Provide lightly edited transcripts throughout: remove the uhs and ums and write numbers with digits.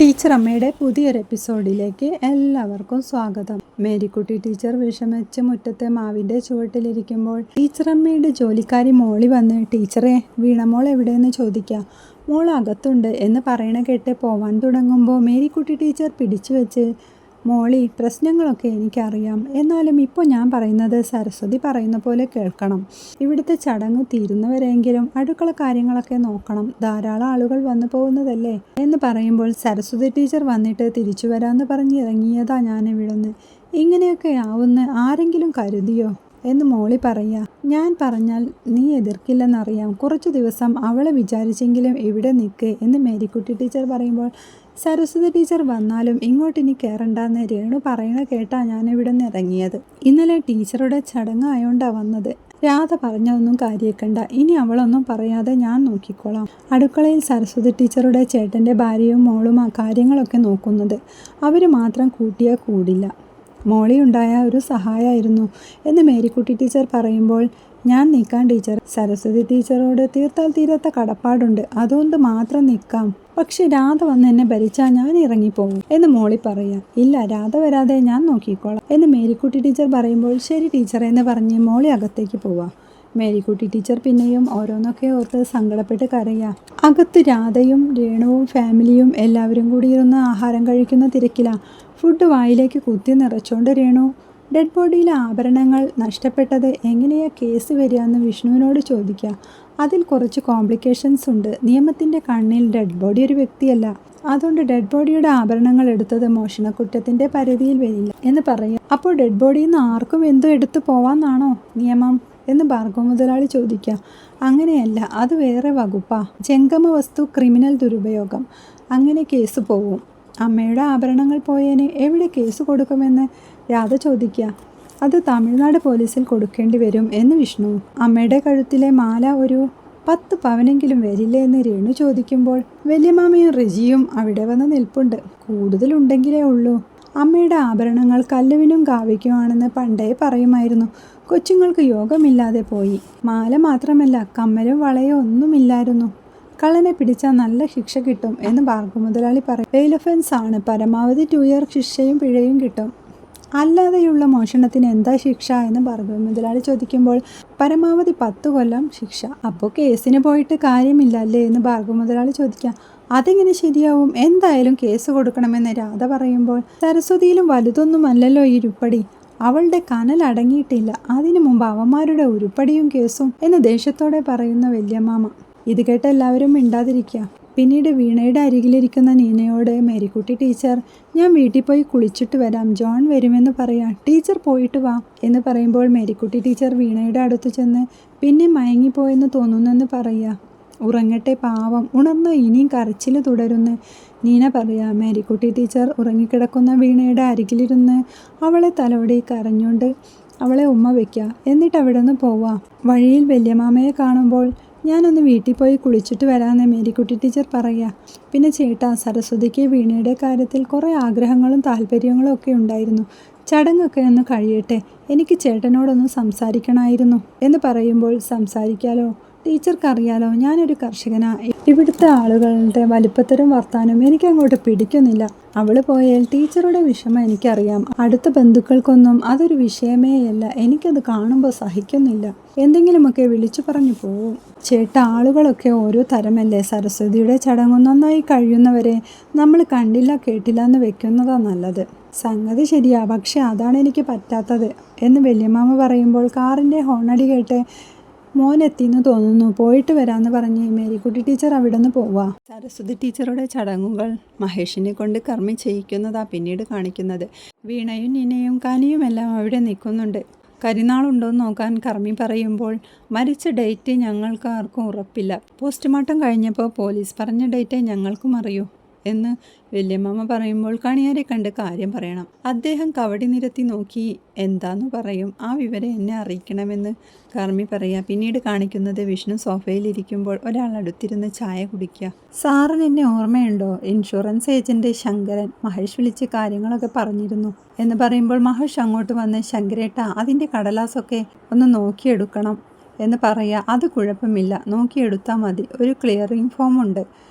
Teacher അമ്മയുടെ പുതിയൊരു എപ്പിസോഡിലേക്ക് എല്ലാവർക്കും സ്വാഗതം. മേരിക്കുട്ടി ടീച്ചർ വിഷമിച്ച് മുറ്റത്തെ മാവിൻ്റെ ചുവട്ടിലിരിക്കുമ്പോൾ ടീച്ചർ അമ്മയുടെ ജോലിക്കാരി മോളി വന്ന് ടീച്ചറെ വീണമോൾ എവിടെയെന്ന് ചോദിക്കുക. മോൾ അകത്തുണ്ട് എന്ന് പറയണ കേട്ട് പോവാൻ തുടങ്ങുമ്പോൾ മേരിക്കുട്ടി ടീച്ചർ പിടിച്ചു വെച്ച്, മോളി, പ്രശ്നങ്ങളൊക്കെ എനിക്കറിയാം, എന്നാലും ഇപ്പോൾ ഞാൻ പറയുന്നത് സരസ്വതി പറയുന്ന പോലെ കേൾക്കണം. ഇവിടുത്തെ ചടങ്ങ് തീരുന്നവരെങ്കിലും അടുക്കള കാര്യങ്ങളൊക്കെ നോക്കണം, ധാരാളം ആളുകൾ വന്നു പോകുന്നതല്ലേ എന്ന് പറയുമ്പോൾ സരസ്വതി ടീച്ചർ വന്നിട്ട് തിരിച്ചു വരാമെന്ന് പറഞ്ഞ് ഇറങ്ങിയതാ ഞാൻ ഇവിടുന്ന്. ഇങ്ങനെയൊക്കെ ആവുന്ന ആരെങ്കിലും കരുതിയോ എന്ന് മോളി പറയുക. ഞാൻ പറഞ്ഞാൽ നീ എതിർക്കില്ലെന്നറിയാം, കുറച്ചു ദിവസം അവളെ വിചാരിച്ചെങ്കിലും ഇവിടെ നിൽക്ക് എന്ന് മേരിക്കുട്ടി ടീച്ചർ പറയുമ്പോൾ സരസ്വതി ടീച്ചർ വന്നാലും ഇങ്ങോട്ടിനി കയറണ്ടെന്ന് രേണു പറയണ കേട്ടാ ഞാൻ ഇവിടെ നിന്ന് ഇറങ്ങിയത്. ഇന്നലെ ടീച്ചറുടെ ചടങ്ങായോണ്ടാ വന്നത്. രാധ പറഞ്ഞതൊന്നും കാര്യേക്കണ്ട, ഇനി അവളൊന്നും പറയാതെ ഞാൻ നോക്കിക്കോളാം. അടുക്കളയിൽ സരസ്വതി ടീച്ചറുടെ ചേട്ടൻ്റെ ഭാര്യയും മോളും ആ കാര്യങ്ങളൊക്കെ നോക്കുന്നത്. അവർ മാത്രം കൂട്ടിയാൽ കൂടില്ല. മോളി ഉണ്ടായ ഒരു സഹായമായിരുന്നു എന്ന് മേരിക്കുട്ടി ടീച്ചർ പറയുമ്പോൾ ഞാൻ നിൽക്കാം ടീച്ചർ, സരസ്വതി ടീച്ചറോട് തീർത്താൽ തീരാത്ത കടപ്പാടുണ്ട്, അതുകൊണ്ട് മാത്രം നിൽക്കാം. പക്ഷെ രാധ വന്ന് എന്നെ ഭരിച്ചാൽ ഞാൻ ഇറങ്ങിപ്പോകും എന്ന് മോളി പറയാം. ഇല്ല, രാധ വരാതെ ഞാൻ നോക്കിക്കോളാം എന്ന് മേരിക്കുട്ടി ടീച്ചർ പറയുമ്പോൾ ശരി ടീച്ചർ എന്ന് പറഞ്ഞ് മോളി അകത്തേക്ക് പോവാം. മേരിക്കുട്ടി ടീച്ചർ പിന്നെയും ഓരോന്നൊക്കെ ഓർത്ത് സങ്കടപ്പെട്ട് കരയുക. അകത്ത് രാധയും രേണുവും ഫാമിലിയും എല്ലാവരും കൂടി ഇരുന്ന് ആഹാരം കഴിക്കുന്ന തിരക്കിലാണ്. ഫുഡ് വായിലേക്ക് കുത്തി നിറച്ചുകൊണ്ട് രേണു ഡെഡ് ബോഡിയിലെ ആഭരണങ്ങൾ നഷ്ടപ്പെട്ടത് എങ്ങനെയാ കേസ് വരിക എന്ന് വിഷ്ണുവിനോട് ചോദിക്കുക. അതിൽ കുറച്ച് കോംപ്ലിക്കേഷൻസ് ഉണ്ട്. നിയമത്തിൻ്റെ കണ്ണിൽ ഡെഡ് ബോഡി ഒരു വ്യക്തിയല്ല, അതുകൊണ്ട് ഡെഡ് ബോഡിയുടെ ആഭരണങ്ങൾ എടുത്തത് മോഷണക്കുറ്റത്തിൻ്റെ പരിധിയിൽ വരില്ല എന്ന് പറയും. അപ്പോൾ ഡെഡ് ബോഡിയിൽ നിന്ന് ആർക്കും എന്തും എടുത്തു പോവാന്നാണോ നിയമം എന്ന് ഭാർഗവ മുതലാളി ചോദിക്കുക. അങ്ങനെയല്ല, അത് വേറെ വകുപ്പാ, ജംഗമ വസ്തു ക്രിമിനൽ ദുരുപയോഗം, അങ്ങനെ കേസ് പോവും. അമ്മയുടെ ആഭരണങ്ങൾ പോയതിന് എവിടെ കേസ് കൊടുക്കുമെന്ന് രാധ ചോദിക്കുക. അത് തമിഴ്നാട് പോലീസിൽ കൊടുക്കേണ്ടി വരും എന്ന് വിഷ്ണു. അമ്മയുടെ കഴുത്തിലെ മാല ഒരു 10 പവനെങ്കിലും വരില്ലേ എന്ന് രേണു ചോദിക്കുമ്പോൾ വല്യമാമയും റിജിയും അവിടെ വന്ന് നിൽപ്പുണ്ട്. കൂടുതലുണ്ടെങ്കിലേ ഉള്ളൂ. അമ്മയുടെ ആഭരണങ്ങൾ കല്ലുവിനും കാവ്യയ്ക്കുമാണെന്ന് പണ്ടേ പറയുമായിരുന്നു. കൊച്ചുങ്ങൾക്ക് യോഗമില്ലാതെ പോയി. മാല മാത്രമല്ല, കമ്മലും വളയോ ഒന്നുമില്ലായിരുന്നു. കള്ളനെ പിടിച്ചാൽ നല്ല ശിക്ഷ കിട്ടും എന്ന് ഭാർഗവ മുതലാളി പറയും. ബെയിൽ ഒഫൻസ് ആണ്, പരമാവധി 2 ഇയർ ശിക്ഷയും പിഴയും കിട്ടും. അല്ലാതെയുള്ള മോഷണത്തിന് എന്താ ശിക്ഷ എന്ന് ഭാർഗവ മുതലാളി ചോദിക്കുമ്പോൾ പരമാവധി 10 കൊല്ലം ശിക്ഷ. അപ്പോൾ കേസിന് പോയിട്ട് കാര്യമില്ല അല്ലേ എന്ന് ഭാർഗവ മുതലാളി ചോദിക്കാം. അതെങ്ങനെ ശരിയാവും, എന്തായാലും കേസ് കൊടുക്കണമെന്ന് രാധ പറയുമ്പോൾ സരസ്വതിയിലും വലുതൊന്നുമല്ലല്ലോ ഈ ഉരുപ്പടി, അവളുടെ കനൽ അടങ്ങിയിട്ടില്ല, അതിനു മുമ്പ് അവന്മാരുടെ ഉരുപ്പടിയും കേസും എന്ന് ദേഷ്യത്തോടെ പറയുന്ന വല്യമ്മാമ. ഇത് കേട്ട് എല്ലാവരും മിണ്ടാതിരിക്കുക. പിന്നീട് വീണയുടെ അരികിലിരിക്കുന്ന നീനയോട് മേരിക്കുട്ടി ടീച്ചർ, ഞാൻ വീട്ടിൽ പോയി കുളിച്ചിട്ട് വരാം, ജോൺ വരുമെന്ന് പറയാം, ടീച്ചർ പോയിട്ട് വാ എന്ന് പറയുമ്പോൾ മേരിക്കുട്ടി ടീച്ചർ വീണയുടെ അടുത്ത് ചെന്ന് പിന്നെ മയങ്ങിപ്പോയെന്ന് തോന്നുന്നെന്ന് പറയുക. ഉറങ്ങട്ടെ പാവം, ഉണർന്ന് ഇനിയും കരച്ചിൽ തുടരുന്നു നീന പറയാം. മേരിക്കുട്ടി ടീച്ചർ ഉറങ്ങിക്കിടക്കുന്ന വീണയുടെ അരികിലിരുന്ന് അവളെ തലോടി കരഞ്ഞുകൊണ്ട് അവളെ ഉമ്മ വയ്ക്കുക. എന്നിട്ട് അവിടെ നിന്ന് പോവാം. വഴിയിൽ വല്യമാമയെ കാണുമ്പോൾ ഞാനൊന്ന് വീട്ടിൽ പോയി കുളിച്ചിട്ട് വരാമെന്ന് മേരിക്കുട്ടി ടീച്ചർ പറയുക. പിന്നെ ചേട്ടാ, സരസ്വതിക്ക് വീണയുടെ കാര്യത്തിൽ കുറേ ആഗ്രഹങ്ങളും താല്പര്യങ്ങളും ഒക്കെ ഉണ്ടായിരുന്നു. ചടങ്ങൊക്കെ ഒന്ന് കഴിയട്ടെ, എനിക്ക് ചേട്ടനോടൊന്ന് സംസാരിക്കണമായിരുന്നു എന്ന് പറയുമ്പോൾ സംസാരിക്കാലോ, ടീച്ചർക്കറിയാലോ ഞാനൊരു കർഷകനാ, ഇവിടുത്തെ ആളുകളുടെ വലിപ്പത്തരം വർത്താനം എനിക്കങ്ങോട്ട് പിടിക്കുന്നില്ല. അവൾ പോയാൽ ടീച്ചറുടെ വിഷമം എനിക്കറിയാം. അടുത്ത ബന്ധുക്കൾക്കൊന്നും അതൊരു വിഷയമേയല്ല, എനിക്കത് കാണുമ്പോൾ സഹിക്കുന്നില്ല. എന്തെങ്കിലുമൊക്കെ വിളിച്ചു പറഞ്ഞു പോവും. ചേട്ടാ, ആളുകളൊക്കെ ഓരോ തരമല്ലേ, സരസ്വതിയുടെ ചടങ്ങ് നന്നായി കഴിയുന്നവരെ നമ്മൾ കണ്ടില്ല കേട്ടില്ല എന്ന് വെക്കുന്നതാ നല്ലത്. സംഗതി ശരിയാ, പക്ഷെ അതാണ് എനിക്ക് പറ്റാത്തത് എന്ന് വല്യമ്മാമ പറയുമ്പോൾ കാറിൻ്റെ ഹോണടി കേട്ട് മോനെത്തിന്ന് തോന്നുന്നു, പോയിട്ട് വരാമെന്ന് പറഞ്ഞ് മേരിക്കുട്ടി ടീച്ചർ അവിടെ നിന്ന് പോവുക. സരസ്വതി ടീച്ചറുടെ ചടങ്ങുകൾ മഹേഷിനെ കൊണ്ട് കർമ്മി ചെയ്യിക്കുന്നതാ പിന്നീട് കാണിക്കുന്നത്. വീണയും നീനയും കനിയുമെല്ലാം അവിടെ നിൽക്കുന്നുണ്ട്. കരിനാളുണ്ടോയെന്ന് നോക്കാൻ കർമ്മി പറയുമ്പോൾ മരിച്ച ഡേറ്റ് ഞങ്ങൾക്ക് ആർക്കും ഉറപ്പില്ല, പോസ്റ്റ്മോർട്ടം കഴിഞ്ഞപ്പോൾ പോലീസ് പറഞ്ഞ ഡേറ്റ് ഞങ്ങൾക്കും അറിയൂ എന്ന് വല്യമ്മ പറയുമ്പോൾ കണിയാരെ കണ്ട് കാര്യം പറയണം. അദ്ദേഹം കവടി നിരത്തി നോക്കി എന്താന്ന് പറയും, ആ വിവരം എന്നെ അറിയിക്കണമെന്ന് കർമ്മി പറയാം. പിന്നീട് കാണിക്കുന്നത് വിഷ്ണു സോഫയിലിരിക്കുമ്പോൾ ഒരാൾ അടുത്തിരുന്ന് ചായ കുടിക്കുക. സാറിന് എന്നെ ഓർമ്മയുണ്ടോ, ഇൻഷുറൻസ് ഏജന്റ് ശങ്കരൻ, മഹേഷ് വിളിച്ച് കാര്യങ്ങളൊക്കെ പറഞ്ഞിരുന്നു എന്ന് പറയുമ്പോൾ മഹേഷ് അങ്ങോട്ട് വന്ന് ശങ്കരേട്ട അതിൻ്റെ കടലാസൊക്കെ ഒന്ന് നോക്കിയെടുക്കണം എന്ന് പറയുക. അത് കുഴപ്പമില്ല, നോക്കിയെടുത്താൽ മതി, ഒരു ക്ലിയറിംഗ് ഫോം ഉണ്ട്,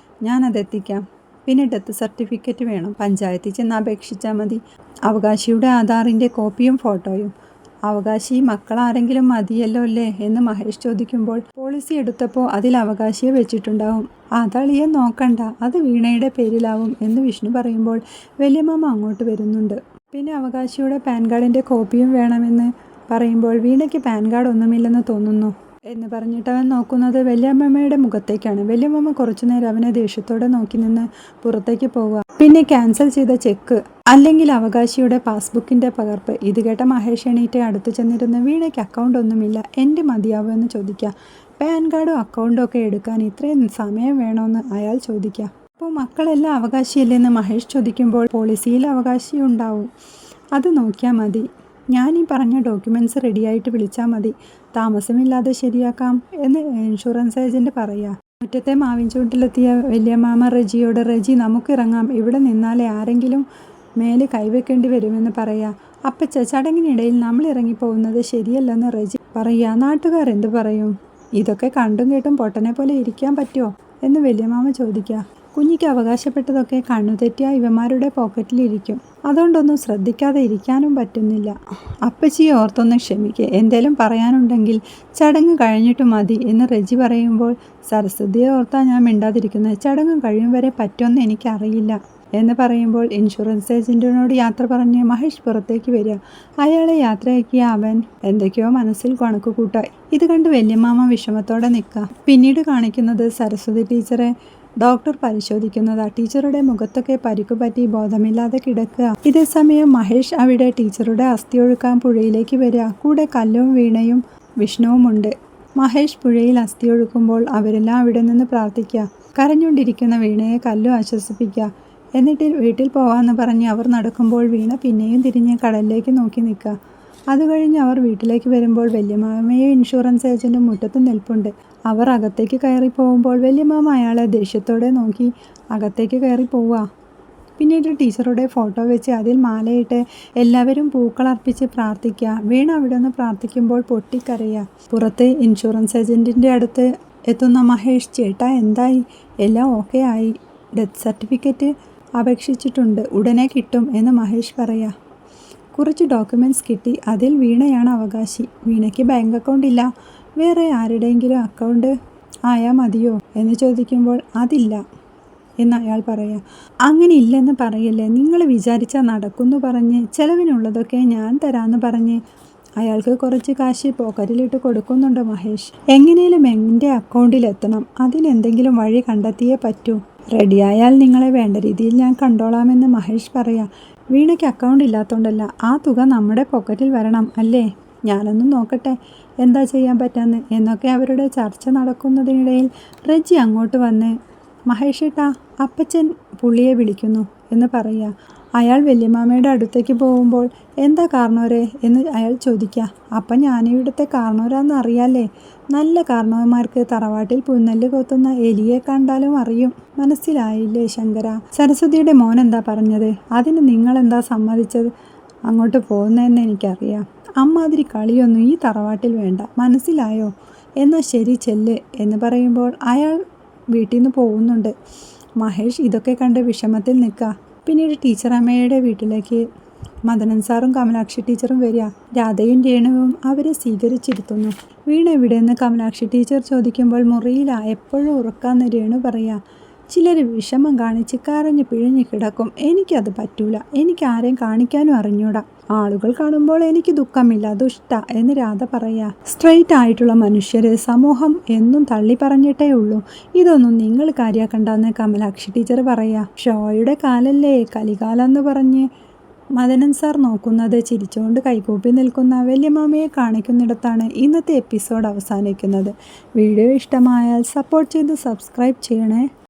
ഞാനതെത്തിക്കാം. പിന്നെ ഡെത്ത് സർട്ടിഫിക്കറ്റ് വേണം. പഞ്ചായത്തിൽ ചെന്ന് അപേക്ഷിച്ചാൽ മതി. അവകാശിയുടെ ആധാറിൻ്റെ കോപ്പിയും ഫോട്ടോയും. അവകാശി മക്കളാരെങ്കിലും മതിയല്ലോ അല്ലേ എന്ന് മഹേഷ് ചോദിക്കുമ്പോൾ പോളിസി എടുത്തപ്പോൾ അതിൽ അവകാശിയെ വെച്ചിട്ടുണ്ടാവും. അതളിയെ നോക്കണ്ട, അത് വീണയുടെ പേരിലാവും എന്ന് വിഷ്ണു പറയുമ്പോൾ വല്യമ്മ അങ്ങോട്ട് വരുന്നുണ്ട്. പിന്നെ അവകാശിയുടെ പാൻ കാർഡിൻ്റെ കോപ്പിയും വേണമെന്ന് പറയുമ്പോൾ വീണയ്ക്ക് പാൻ കാർഡ് ഒന്നുമില്ലെന്ന് തോന്നുന്നു എന്ന് പറഞ്ഞിട്ട് അവൻ നോക്കുന്നത് വല്യമ്മയുടെ മുഖത്തേക്കാണ്. വല്യമ്മ കുറച്ചുനേരം അവനെ ദേഷ്യത്തോടെ നോക്കി നിന്ന് പുറത്തേക്ക് പോവുക. പിന്നെ ക്യാൻസൽ ചെയ്ത ചെക്ക് അല്ലെങ്കിൽ അവകാശിയുടെ പാസ്ബുക്കിൻ്റെ പകർപ്പ്. ഇത് കേട്ട മഹേഷ് എണീറ്റ് അടുത്ത് ചെന്നിരുന്ന് വീണയ്ക്ക് അക്കൗണ്ട് ഒന്നുമില്ല, എൻ്റെ മതിയാവോ എന്ന് ചോദിക്കുക. പാൻ കാർഡും അക്കൗണ്ടും ഒക്കെ എടുക്കാൻ ഇത്രയും സമയം വേണമെന്ന് അയാൾ ചോദിക്കുക. അപ്പോൾ മക്കളെല്ലാം അവകാശിയല്ലെന്ന് മഹേഷ് ചോദിക്കുമ്പോൾ പോളിസിയിൽ അവകാശി ഉണ്ടാവും, അത് നോക്കിയാൽ മതി. ഞാൻ ഈ പറഞ്ഞ ഡോക്യുമെൻറ്റ്സ് റെഡിയായിട്ട് വിളിച്ചാൽ മതി, താമസമില്ലാതെ ശരിയാക്കാം എന്ന് ഇൻഷുറൻസ് ഏജൻറ്റ് പറയുക. മുറ്റത്തെ മാവിൻ ചൂട്ടിലെത്തിയ വല്യമാമ റെജിയോട്, റെജി നമുക്കിറങ്ങാം, ഇവിടെ നിന്നാലേ ആരെങ്കിലും മേലെ കൈവെക്കേണ്ടി വരുമെന്ന് പറയുക. അപ്പച്ച, ചടങ്ങിനിടയിൽ നമ്മൾ ഇറങ്ങിപ്പോകുന്നത് ശരിയല്ലെന്ന് റെജി പറയുക. നാട്ടുകാരെന്ത് പറയും? ഇതൊക്കെ കണ്ടും കേട്ടും പൊട്ടനെ പോലെ ഇരിക്കാൻ പറ്റുമോ എന്ന് വല്യമാമ ചോദിക്കുക. കുഞ്ഞിക്ക് അവകാശപ്പെട്ടതൊക്കെ കണ്ണുതെറ്റിയ ഇവന്മാരുടെ പോക്കറ്റിലിരിക്കും, അതുകൊണ്ടൊന്നും ശ്രദ്ധിക്കാതെ ഇരിക്കാനും പറ്റുന്നില്ല. അപ്പച്ചിയെ ഓർത്തൊന്ന് ക്ഷമിക്കുക, എന്തേലും പറയാനുണ്ടെങ്കിൽ ചടങ്ങ് കഴിഞ്ഞിട്ട് മതി എന്ന് റെജി പറയുമ്പോൾ സരസ്വതിയെ ഓർത്താ ഞാൻ മിണ്ടാതിരിക്കുന്നത്, ചടങ്ങ് കഴിയും വരെ പറ്റുമെന്ന് എനിക്കറിയില്ല എന്ന് പറയുമ്പോൾ ഇൻഷുറൻസ് ഏജൻറ്റിനോട് യാത്ര പറഞ്ഞ് മഹേഷ് പുറത്തേക്ക് വരിക. അയാളെ യാത്രയാക്കിയ അവൻ എന്തൊക്കെയോ മനസ്സിൽ കണക്ക് കൂട്ടുക. ഇത് കണ്ട് വല്യമ്മാമ വിഷമത്തോടെ നിൽക്കുക. പിന്നീട് കാണിക്കുന്നത് സരസ്വതി ടീച്ചറെ ഡോക്ടർ പരിശോധിക്കുന്നതാ. ടീച്ചറുടെ മുഖത്തൊക്കെ പരിക്കു പറ്റി ബോധമില്ലാതെ കിടക്കുക. ഇതേസമയം മഹേഷ് അവിടെ ടീച്ചറുടെ അസ്ഥി ഒഴുക്കാൻ പുഴയിലേക്ക് വരിക. കൂടെ കല്ലും വീണയും വിഷ്ണുവുമുണ്ട്. മഹേഷ് പുഴയിൽ അസ്ഥി ഒഴുക്കുമ്പോൾ അവരെല്ലാം അവിടെ നിന്ന് പ്രാർത്ഥിക്കുക. കരഞ്ഞുകൊണ്ടിരിക്കുന്ന വീണയെ കല്ലു ആശ്വസിപ്പിക്കുക. എന്നിട്ട് വീട്ടിൽ പോവാമെന്ന് പറഞ്ഞ് അവർ നടക്കുമ്പോൾ വീണ പിന്നെയും തിരിഞ്ഞ് കടലിലേക്ക് നോക്കി നിൽക്കുക. അത് കഴിഞ്ഞ് അവർ വീട്ടിലേക്ക് വരുമ്പോൾ വല്യമാമയും ഇൻഷുറൻസ് ഏജൻറ്റും മുറ്റത്ത് നിൽപ്പുണ്ട്. അവർ അകത്തേക്ക് കയറി പോകുമ്പോൾ വല്യമാമ അയാളെ ദേഷ്യത്തോടെ നോക്കി അകത്തേക്ക് കയറി പോവുക. പിന്നീട് ടീച്ചറുടെ ഫോട്ടോ വെച്ച് അതിൽ മാലയിട്ട് എല്ലാവരും പൂക്കളർപ്പിച്ച് പ്രാർത്ഥിക്കുക. വീണ അവിടെ നിന്ന് പ്രാർത്ഥിക്കുമ്പോൾ പൊട്ടിക്കരയുക. പുറത്ത് ഇൻഷുറൻസ് ഏജൻറ്റിൻ്റെ അടുത്ത് എത്തുന്ന മഹേഷ്, ചേട്ടാ എന്തായി? എല്ലാം ഓക്കെ ആയി, ഡെത്ത് സർട്ടിഫിക്കറ്റ് അപേക്ഷിച്ചിട്ടുണ്ട്, ഉടനെ കിട്ടും എന്ന് മഹേഷ് പറയുക. കുറച്ച് ഡോക്യുമെൻറ്റ്സ് കിട്ടി, അതിൽ വീണയാണ് അവകാശി. വീണയ്ക്ക് ബാങ്ക് അക്കൗണ്ട് ഇല്ല, വേറെ ആരുടെയെങ്കിലും അക്കൗണ്ട് ആയാൽ മതിയോ എന്ന് ചോദിക്കുമ്പോൾ അതില്ല എന്ന് അയാൾ പറയാം. അങ്ങനെ ഇല്ലെന്ന് പറയല്ലേ, നിങ്ങൾ വിചാരിച്ചാൽ നടക്കുമെന്ന് പറഞ്ഞ് ചിലവിനുള്ളതൊക്കെ ഞാൻ തരാമെന്ന് പറഞ്ഞ് അയാൾക്ക് കുറച്ച് കാശ് പോക്കറ്റിലിട്ട് കൊടുക്കുന്നുണ്ട് മഹേഷ്. എങ്ങനെയും എൻ്റെ അക്കൗണ്ടിലെത്തണം, അതിനെന്തെങ്കിലും വഴി കണ്ടെത്തിയേ പറ്റൂ. റെഡിയായാൽ നിങ്ങളെ വേണ്ട രീതിയിൽ ഞാൻ കണ്ടോളാമെന്ന് മഹേഷ് പറയാം. വീണയ്ക്ക് അക്കൗണ്ട് ഇല്ലാത്തതുകൊണ്ടല്ല, ആ തുക നമ്മുടെ പോക്കറ്റിൽ വരണം അല്ലേ, ഞാനൊന്നും നോക്കട്ടെ എന്താ ചെയ്യാൻ പറ്റാന്ന് എന്നൊക്കെ അവരുടെ ചർച്ച നടക്കുന്നതിനിടയിൽ റെജി അങ്ങോട്ട് വന്ന്, മഹേഷ് ഏട്ടാ, അപ്പച്ചൻ പുള്ളിയെ വിളിക്കുന്നു എന്ന് പറയുക. അയാൾ വല്യമാമയുടെ അടുത്തേക്ക് പോകുമ്പോൾ എന്താ കാരണവരെ എന്ന് അയാൾ ചോദിക്കുക. അപ്പം ഞാനിവിടുത്തെ കാരണവരാന്ന് അറിയാല്ലേ, നല്ല കാരണവന്മാർക്ക് തറവാട്ടിൽ പുന്നെല്ല് കൊത്തുന്ന എലിയെ കണ്ടാലും അറിയും, മനസ്സിലായില്ലേ ശങ്കര? സരസ്വതിയുടെ മോൻ എന്താ പറഞ്ഞത്, അതിന് നിങ്ങളെന്താ സമ്മതിച്ചത് അങ്ങോട്ട് പോകുന്നതെന്ന് എനിക്കറിയാം. അമ്മാതിരി കളിയൊന്നും ഈ തറവാട്ടിൽ വേണ്ട, മനസ്സിലായോ? എന്നാൽ ശരി ചെല്ല് എന്ന് പറയുമ്പോൾ അയാൾ വീട്ടിൽ നിന്ന് പോകുന്നുണ്ട്. മഹേഷ് ഇതൊക്കെ കണ്ട് വിഷമത്തിൽ നിൽക്കുക. പിന്നീട് ടീച്ചറമ്മയുടെ വീട്ടിലേക്ക് മദനൻ സാറും കമലാക്ഷി ടീച്ചറും വരിക. രാധയും രേണുവും അവരെ സ്വീകരിച്ചിരുത്തുന്നു. വീണ എവിടെയെന്ന് കമലാക്ഷി ടീച്ചർ ചോദിക്കുമ്പോൾ മുറിയിലാ, എപ്പോഴും ഉറക്കാന്ന് രേണു പറയാ. ചിലർ വിഷമം കാണിച്ച് കരഞ്ഞ് പിഴിഞ്ഞ് കിടക്കും, എനിക്കത് പറ്റൂല, എനിക്ക് ആരെയും കാണിക്കാനും അറിഞ്ഞൂടാ, ആളുകൾ കാണുമ്പോൾ എനിക്ക് ദുഃഖമില്ല, ദുഷ്ട എന്ന് രാധ പറയാ. സ്ട്രെയിറ്റ് ആയിട്ടുള്ള മനുഷ്യരെ സമൂഹം എന്നും തള്ളി പറഞ്ഞിട്ടേ ഉള്ളൂ, ഇതൊന്നും നിങ്ങൾ കാര്യാക്കണ്ടെന്ന് കമലാക്ഷി ടീച്ചർ പറയാ. ഷോയുടെ കാലല്ലേ, കലികാലെന്ന് പറഞ്ഞ് മദനൻ സാർ നോക്കുന്നത് ചിരിച്ചുകൊണ്ട് കൈകൂപ്പി നിൽക്കുന്ന വല്യമാമയെ കാണിക്കുന്നിടത്താണ് ഇന്നത്തെ എപ്പിസോഡ് അവസാനിക്കുന്നത്. വീഡിയോ ഇഷ്ടമായാൽ സപ്പോർട്ട് ചെയ്ത് സബ്സ്ക്രൈബ് ചെയ്യണേ.